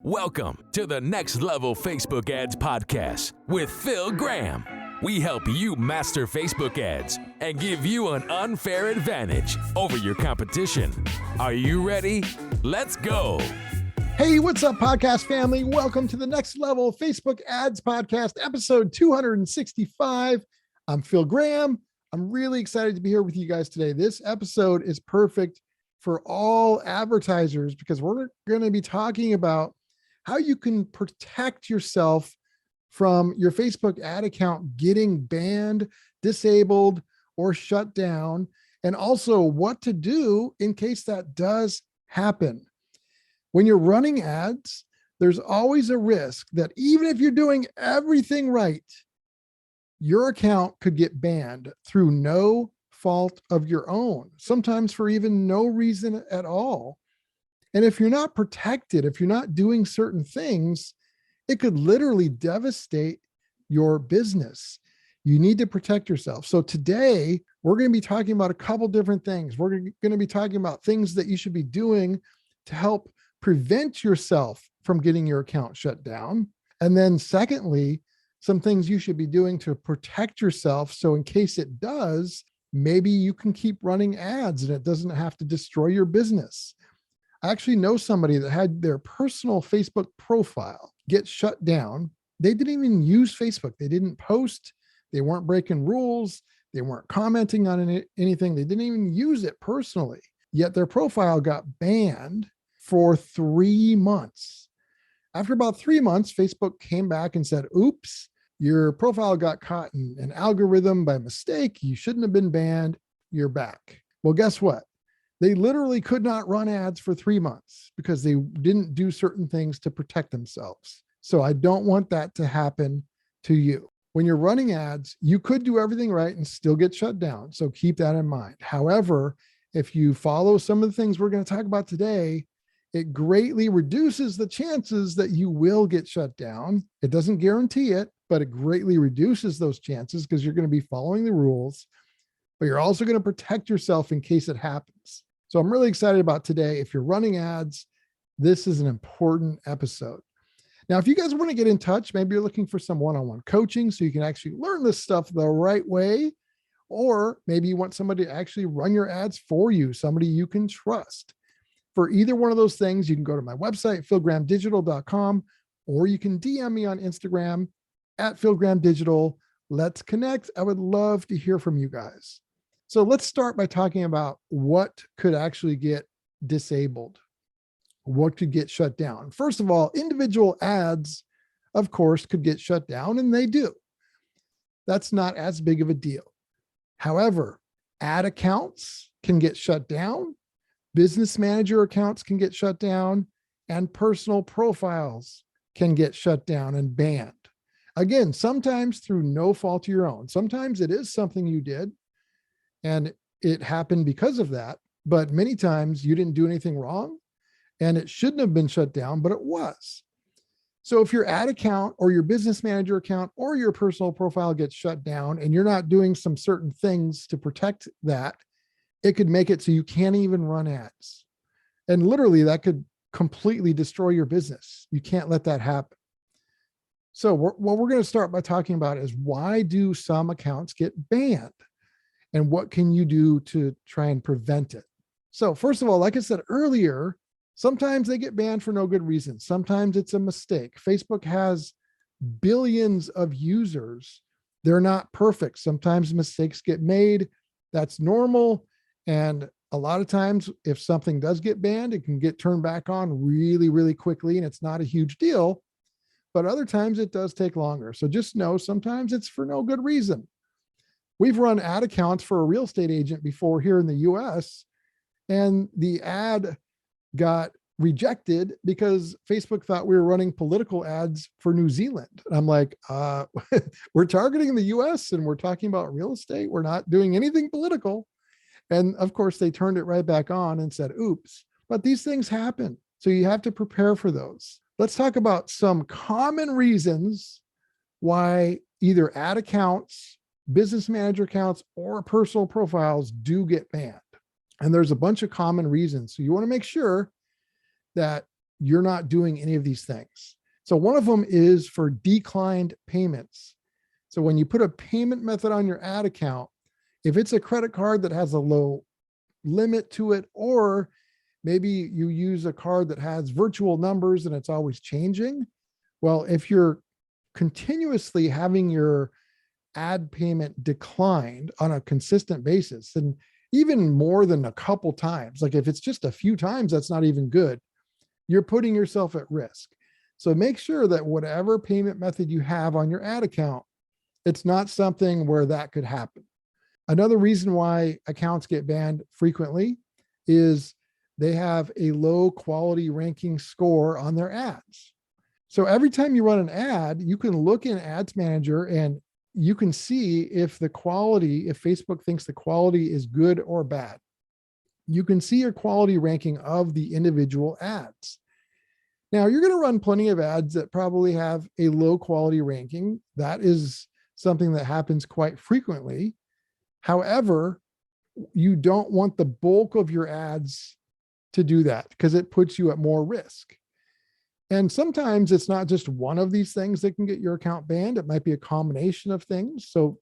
Welcome to the Next Level Facebook Ads Podcast with Phil Graham. We help you master Facebook ads and give you an unfair advantage over your competition. Are you ready? Let's go. Hey, what's up, podcast family? Welcome to the Next Level Facebook Ads Podcast, episode 265. I'm Phil Graham. I'm really excited to be here with you guys today. This episode is perfect for all advertisers because we're going to be talking about how you can protect yourself from your Facebook ad account getting banned, disabled, or shut down, and also what to do in case that does happen. When you're running ads, there's always a risk that even if you're doing everything right, your account could get banned through no fault of your own, sometimes for even no reason at all. And if you're not protected, if you're not doing certain things, it could literally devastate your business. You need to protect yourself. So today, we're going to be talking about a couple different things. We're going to be talking about things that you should be doing to help prevent yourself from getting your account shut down. And then secondly, some things you should be doing to protect yourself. So in case it does, maybe you can keep running ads and it doesn't have to destroy your business. I actually know somebody that had their personal Facebook profile get shut down. They didn't even use Facebook. They didn't post. They weren't breaking rules. They weren't commenting on anything. They didn't even use it personally. Yet their profile got banned for 3 months. After about 3 months, Facebook came back and said, oops, your profile got caught in an algorithm by mistake. You shouldn't have been banned. You're back. Well, guess what? They literally could not run ads for 3 months because they didn't do certain things to protect themselves. So I don't want that to happen to you. When you're running ads, you could do everything right and still get shut down. So keep that in mind. However, if you follow some of the things we're going to talk about today, it greatly reduces the chances that you will get shut down. It doesn't guarantee it, but it greatly reduces those chances because you're going to be following the rules, but you're also going to protect yourself in case it happens. So I'm really excited about today. If you're running ads, this is an important episode. Now, if you guys want to get in touch, maybe you're looking for some one-on-one coaching so you can actually learn this stuff the right way, or maybe you want somebody to actually run your ads for you, somebody you can trust. For either one of those things, you can go to my website, philgrahamdigital.com, or you can DM me on Instagram at philgrahamdigital. Let's connect. I would love to hear from you guys. So let's start by talking about what could actually get disabled, what could get shut down. First of all, individual ads, of course, could get shut down, and they do. That's not as big of a deal. However, ad accounts can get shut down, business manager accounts can get shut down, and personal profiles can get shut down and banned. Again, sometimes through no fault of your own. Sometimes it is something you did, and it happened because of that. But many times you didn't do anything wrong and it shouldn't have been shut down, but it was. So if your ad account or your business manager account or your personal profile gets shut down and you're not doing some certain things to protect that, it could make it so you can't even run ads. And literally that could completely destroy your business. You can't let that happen. So what we're going to start by talking about is why do some accounts get banned? And what can you do to try and prevent it? So first of all, like I said earlier, sometimes they get banned for no good reason. Sometimes it's a mistake. Facebook has billions of users. They're not perfect. Sometimes mistakes get made. That's normal. And a lot of times, if something does get banned, it can get turned back on really, really quickly, and it's not a huge deal. But other times it does take longer. So just know sometimes it's for no good reason. We've run ad accounts for a real estate agent before here in the US, and the ad got rejected because Facebook thought we were running political ads for New Zealand. And I'm like, we're targeting the US and we're talking about real estate. We're not doing anything political. And of course, they turned it right back on and said, oops, but these things happen. So you have to prepare for those. Let's talk about some common reasons why either ad accounts, business manager accounts, or personal profiles do get banned. And there's a bunch of common reasons. So you want to make sure that you're not doing any of these things. So one of them is for declined payments. So when you put a payment method on your ad account, if it's a credit card that has a low limit to it, or maybe you use a card that has virtual numbers and it's always changing. Well, if you're continuously having your ad payment declined on a consistent basis, and even more than a couple times, like if it's just a few times, that's not even good. You're putting yourself at risk. So make sure that whatever payment method you have on your ad account, it's not something where that could happen. Another reason why accounts get banned frequently is they have a low quality ranking score on their ads. So every time you run an ad, you can look in Ads Manager and you can see if the quality, if Facebook thinks the quality is good or bad. You can see your quality ranking of the individual ads. Now, you're going to run plenty of ads that probably have a low quality ranking. That is something that happens quite frequently. However, you don't want the bulk of your ads to do that because it puts you at more risk. And sometimes it's not just one of these things that can get your account banned. It might be a combination of things. So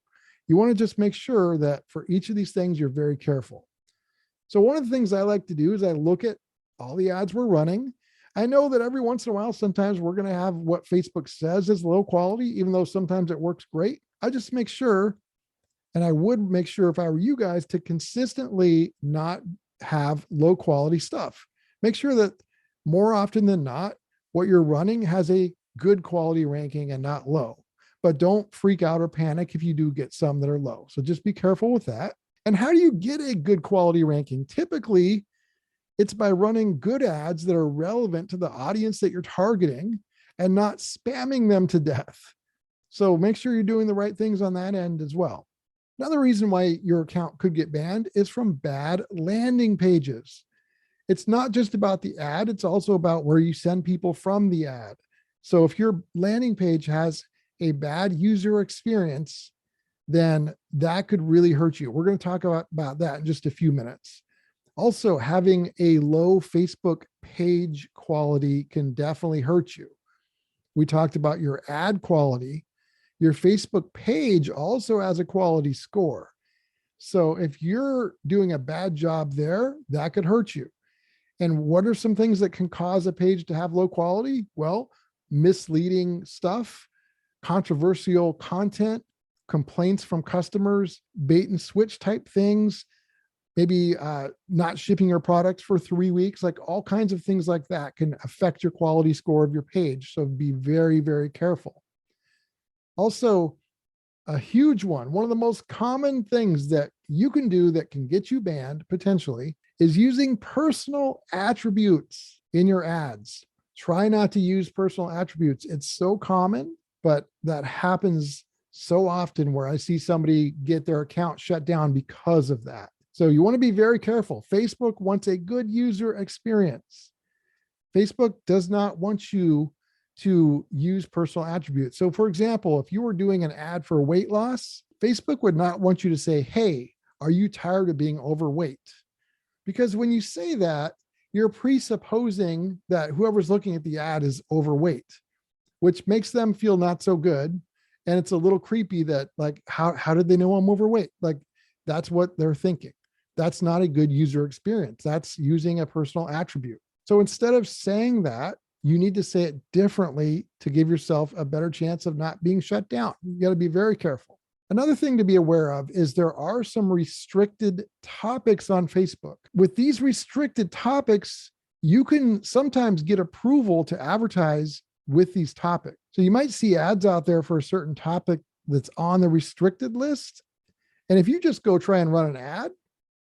you want to just make sure that for each of these things, you're very careful. So one of the things I like to do is I look at all the ads we're running. I know that every once in a while, sometimes we're going to have what Facebook says is low quality, even though sometimes it works great. I just make sure, and I would make sure if I were you guys, to consistently not have low quality stuff. Make sure that more often than not, what you're running has a good quality ranking and not low. But don't freak out or panic if you do get some that are low. So just be careful with that. And how do you get a good quality ranking? Typically, it's by running good ads that are relevant to the audience that you're targeting and not spamming them to death. So make sure you're doing the right things on that end as well. Another reason why your account could get banned is from bad landing pages. It's not just about the ad, it's also about where you send people from the ad. So if your landing page has a bad user experience, then that could really hurt you. We're going to talk about that in just a few minutes. Also, having a low Facebook page quality can definitely hurt you. We talked about your ad quality. Your Facebook page also has a quality score. So if you're doing a bad job there, that could hurt you. And what are some things that can cause a page to have low quality? Well, misleading stuff, controversial content, complaints from customers, bait and switch type things, maybe not shipping your products for 3 weeks, like all kinds of things like that can affect your quality score of your page. So be very, very careful. Also, a huge one of the most common things that you can do that can get you banned potentially is using personal attributes in your ads. Try not to use personal attributes. It's so common, but that happens so often where I see somebody get their account shut down because of that. So you want to be very careful. Facebook wants a good user experience. Facebook does not want you to use personal attributes. So for example, if you were doing an ad for weight loss, Facebook would not want you to say, "Hey, are you tired of being overweight?" Because when you say that, you're presupposing that whoever's looking at the ad is overweight, which makes them feel not so good. And it's a little creepy that, like, how did they know I'm overweight? Like, that's what they're thinking. That's not a good user experience. That's using a personal attribute. So instead of saying that, you need to say it differently to give yourself a better chance of not being shut down. You got to be very careful. Another thing to be aware of is there are some restricted topics on Facebook. With these restricted topics, you can sometimes get approval to advertise with these topics. So you might see ads out there for a certain topic that's on the restricted list. And if you just go try and run an ad,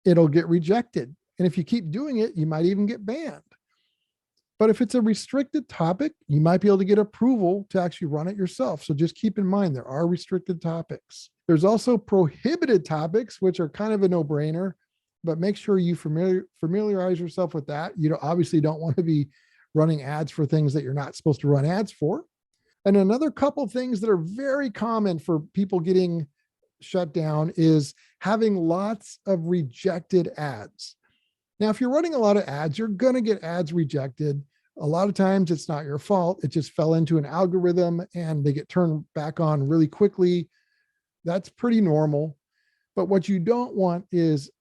it'll get rejected. And if you keep doing it, you might even get banned. But if it's a restricted topic, you might be able to get approval to actually run it yourself. So just keep in mind, there are restricted topics. There's also prohibited topics, which are kind of a no-brainer, but make sure you familiarize yourself with that. You obviously don't want to be running ads for things that you're not supposed to run ads for. And another couple things that are very common for people getting shut down is having lots of rejected ads. Now, if you're running a lot of ads, you're going to get ads rejected. A lot of times it's not your fault. It just fell into an algorithm and they get turned back on really quickly. That's pretty normal. But what you don't want is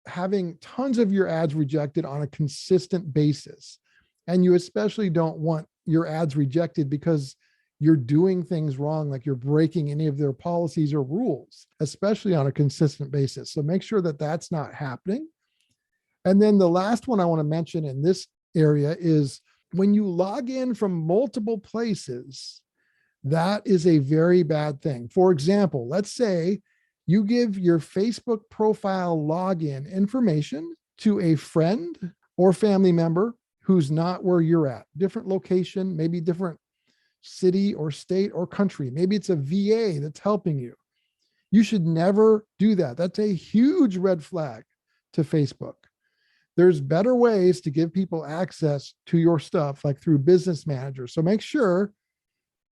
having tons of your ads rejected on a consistent basis. And you especially don't want your ads rejected because you're doing things wrong, like you're breaking any of their policies or rules, especially on a consistent basis. So make sure that that's not happening. And then the last one I want to mention in this area is when you log in from multiple places, that is a very bad thing. For example, let's say you give your Facebook profile login information to a friend or family member who's not where you're at, different location, maybe different city or state or country. Maybe it's a VA that's helping you. You should never do that. That's a huge red flag to Facebook. There's better ways to give people access to your stuff, like through Business Manager. So make sure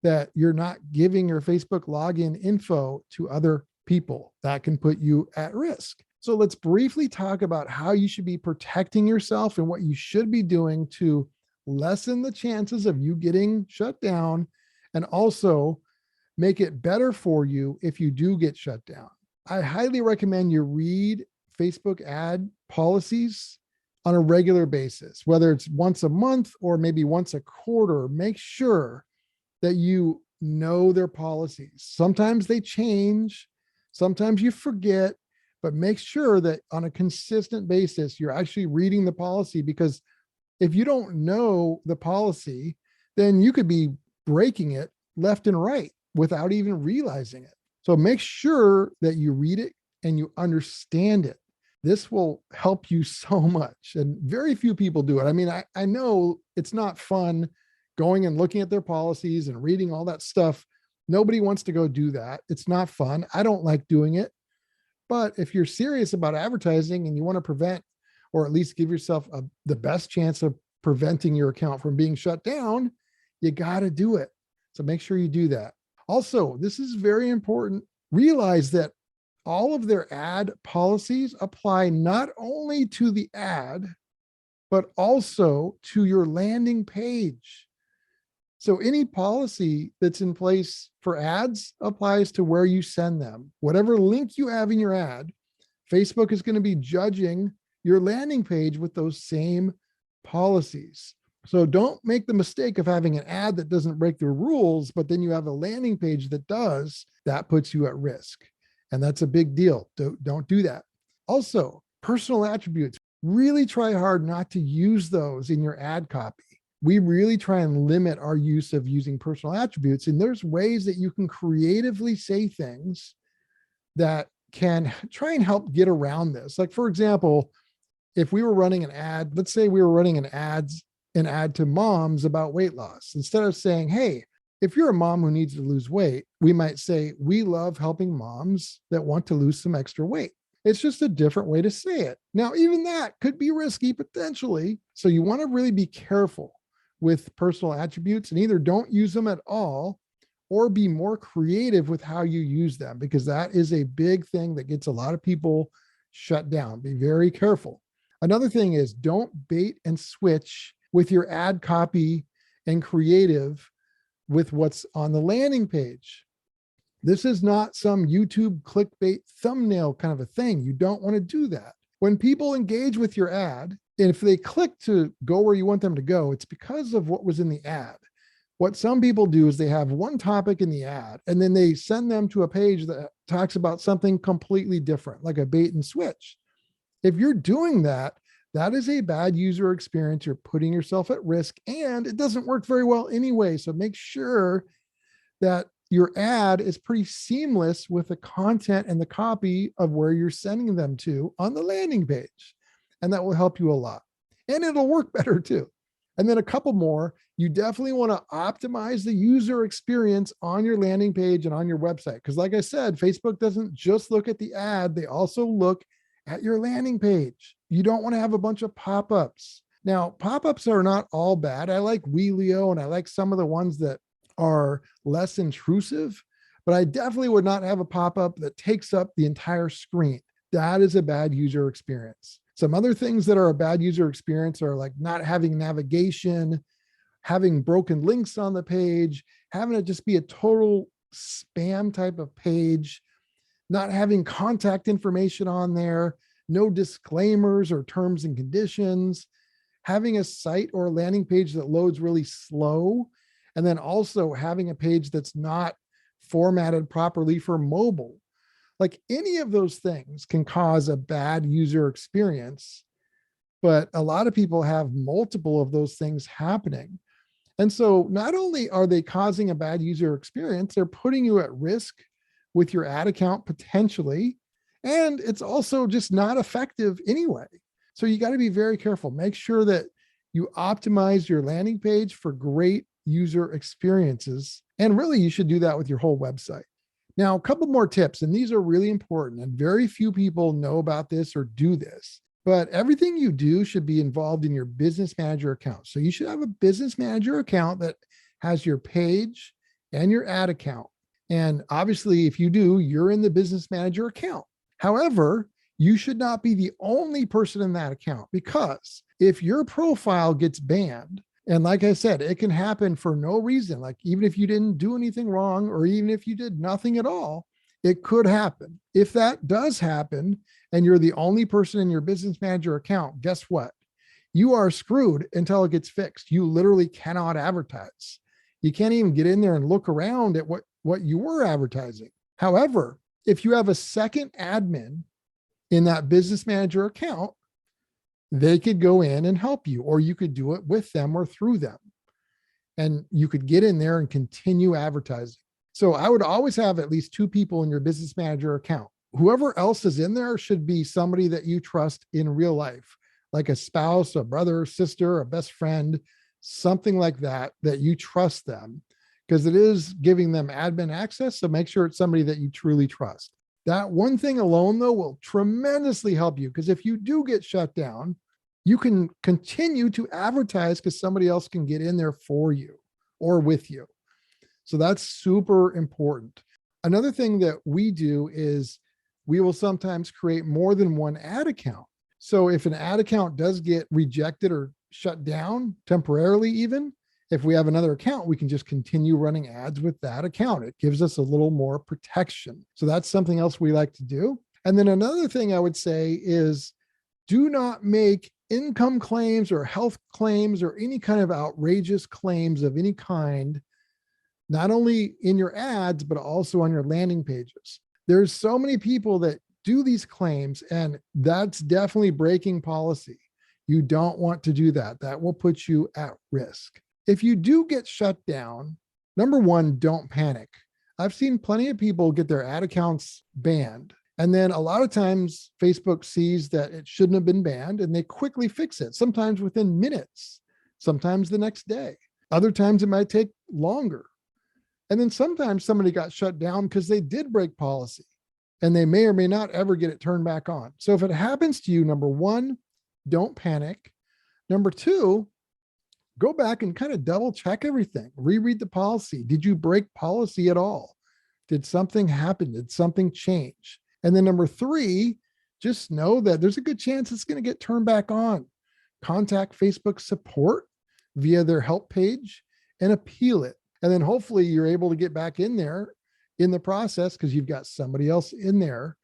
that you're not giving your Facebook login info to other people. That can put you at risk. So let's briefly talk about how you should be protecting yourself and what you should be doing to lessen the chances of you getting shut down, and also make it better for you if you do get shut down. I highly recommend you read Facebook ad policies on a regular basis, whether it's once a month or maybe once a quarter. Make sure that you know their policies. Sometimes they change, sometimes you forget, but make sure that on a consistent basis, you're actually reading the policy, because if you don't know the policy, then you could be breaking it left and right without even realizing it. So make sure that you read it and you understand it. This will help you so much. And very few people do it. I mean, I know it's not fun going and looking at their policies and reading all that stuff. Nobody wants to go do that. It's not fun. I don't like doing it. But if you're serious about advertising and you want to prevent, or at least give yourself the best chance of preventing your account from being shut down, you got to do it. So make sure you do that. Also, this is very important. Realize that all of their ad policies apply not only to the ad, but also to your landing page. So any policy that's in place for ads applies to where you send them. Whatever link you have in your ad, Facebook is going to be judging your landing page with those same policies. So don't make the mistake of having an ad that doesn't break the rules, but then you have a landing page that does. That puts you at risk. And that's a big deal. Don't do that. Also, personal attributes. Really try hard not to use those in your ad copy. We really try and limit our use of using personal attributes. And there's ways that you can creatively say things that can try and help get around this. Like, for example, if we were running an ad, let's say we were running an ad to moms about weight loss. Instead of saying, hey, if you're a mom who needs to lose weight, we might say, we love helping moms that want to lose some extra weight. It's just a different way to say it. Now, even that could be risky potentially. So you want to really be careful with personal attributes, and either don't use them at all or be more creative with how you use them, because that is a big thing that gets a lot of people shut down. Be very careful. Another thing is, don't bait and switch with your ad copy and creative with what's on the landing page. This is not some YouTube clickbait thumbnail kind of a thing. You don't want to do that. When people engage with your ad, and if they click to go where you want them to go, it's because of what was in the ad. What some people do is they have one topic in the ad, and then they send them to a page that talks about something completely different, like a bait and switch. If you're doing that, that is a bad user experience. You're putting yourself at risk, and it doesn't work very well anyway. So make sure that your ad is pretty seamless with the content and the copy of where you're sending them to on the landing page. And that will help you a lot. And it'll work better too. And then a couple more, you definitely want to optimize the user experience on your landing page and on your website. Because like I said, Facebook doesn't just look at the ad, they also look at your landing page. You don't want to have a bunch of pop-ups. Now, pop-ups are not all bad. I like Wheelio and I like some of the ones that are less intrusive, but I definitely would not have a pop-up that takes up the entire screen. That is a bad user experience. Some other things that are a bad user experience are like not having navigation, having broken links on the page, having it just be a total spam type of page, not having contact information on there, no disclaimers or terms and conditions, having a site or a landing page that loads really slow, and then also having a page that's not formatted properly for mobile. Like any of those things can cause a bad user experience, but a lot of people have multiple of those things happening. And so not only are they causing a bad user experience, they're putting you at risk with your ad account potentially, and it's also just not effective anyway. So you got to be very careful. Make sure that you optimize your landing page for great user experiences. And really, you should do that with your whole website. Now, a couple more tips, and these are really important, and very few people know about this or do this, but everything you do should be involved in your business manager account. So you should have a business manager account that has your page and your ad account. And obviously, if you do, you're in the business manager account. However, you should not be the only person in that account, because if your profile gets banned, and like I said, it can happen for no reason, like even if you didn't do anything wrong, or even if you did nothing at all, it could happen. If that does happen and you're the only person in your business manager account, guess what? You are screwed until it gets fixed. You literally cannot advertise. You can't even get in there and look around at what you were advertising. However, if you have a second admin in that business manager account, they could go in and help you, or you could do it with them or through them. And you could get in there and continue advertising. So I would always have at least 2 people in your business manager account. Whoever else is in there should be somebody that you trust in real life, like a spouse, a brother, sister, a best friend, something like that, that you trust them, because it is giving them admin access. So make sure it's somebody that you truly trust. That one thing alone, though, will tremendously help you, because if you do get shut down, you can continue to advertise because somebody else can get in there for you or with you. So that's super important. Another thing that we do is we will sometimes create more than one ad account. So if an ad account does get rejected or shut down temporarily, even if we have another account, we can just continue running ads with that account. It gives us a little more protection. So that's something else we like to do. And then another thing I would say is, do not make income claims or health claims or any kind of outrageous claims of any kind, not only in your ads, but also on your landing pages. There's so many people that do these claims, and that's definitely breaking policy. You don't want to do that. That will put you at risk. If you do get shut down, number one, don't panic. I've seen plenty of people get their ad accounts banned. And then a lot of times Facebook sees that it shouldn't have been banned and they quickly fix it, sometimes within minutes, sometimes the next day. Other times it might take longer. And then sometimes somebody got shut down because they did break policy and they may or may not ever get it turned back on. So if it happens to you, number one, don't panic. Number two, go back and kind of double check everything. Reread the policy. Did you break policy at all? Did something happen? Did something change? And then number three, just know that there's a good chance it's going to get turned back on. Contact Facebook support via their help page and appeal it. And then hopefully you're able to get back in there in the process because you've got somebody else in there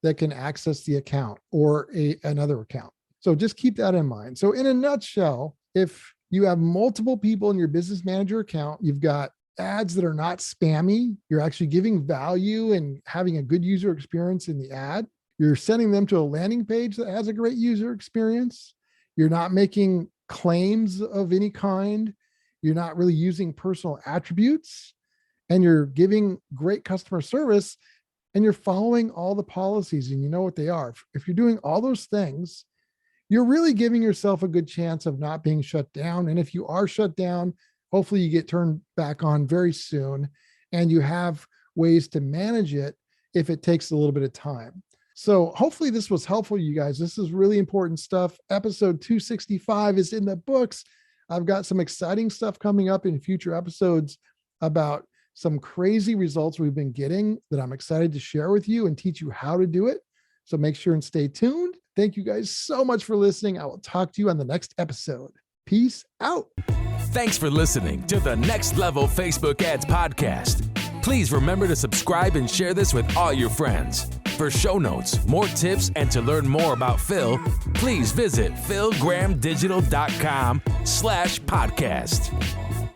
that can access the account or another account. So just keep that in mind. So in a nutshell, if you have multiple people in your business manager account, you've got ads that are not spammy, you're actually giving value and having a good user experience in the ad, you're sending them to a landing page that has a great user experience, you're not making claims of any kind, you're not really using personal attributes, and you're giving great customer service, and you're following all the policies and you know what they are. If you're doing all those things, you're really giving yourself a good chance of not being shut down. And if you are shut down, hopefully you get turned back on very soon and you have ways to manage it if it takes a little bit of time. So hopefully this was helpful, you guys. This is really important stuff. Episode 265 is in the books. I've got some exciting stuff coming up in future episodes about some crazy results we've been getting that I'm excited to share with you and teach you how to do it. So make sure and stay tuned. Thank you guys so much for listening. I will talk to you on the next episode. Peace out. Thanks for listening to the Next Level Facebook Ads Podcast. Please remember to subscribe and share this with all your friends. For show notes, more tips, and to learn more about Phil, please visit philgrahamdigital.com/podcast.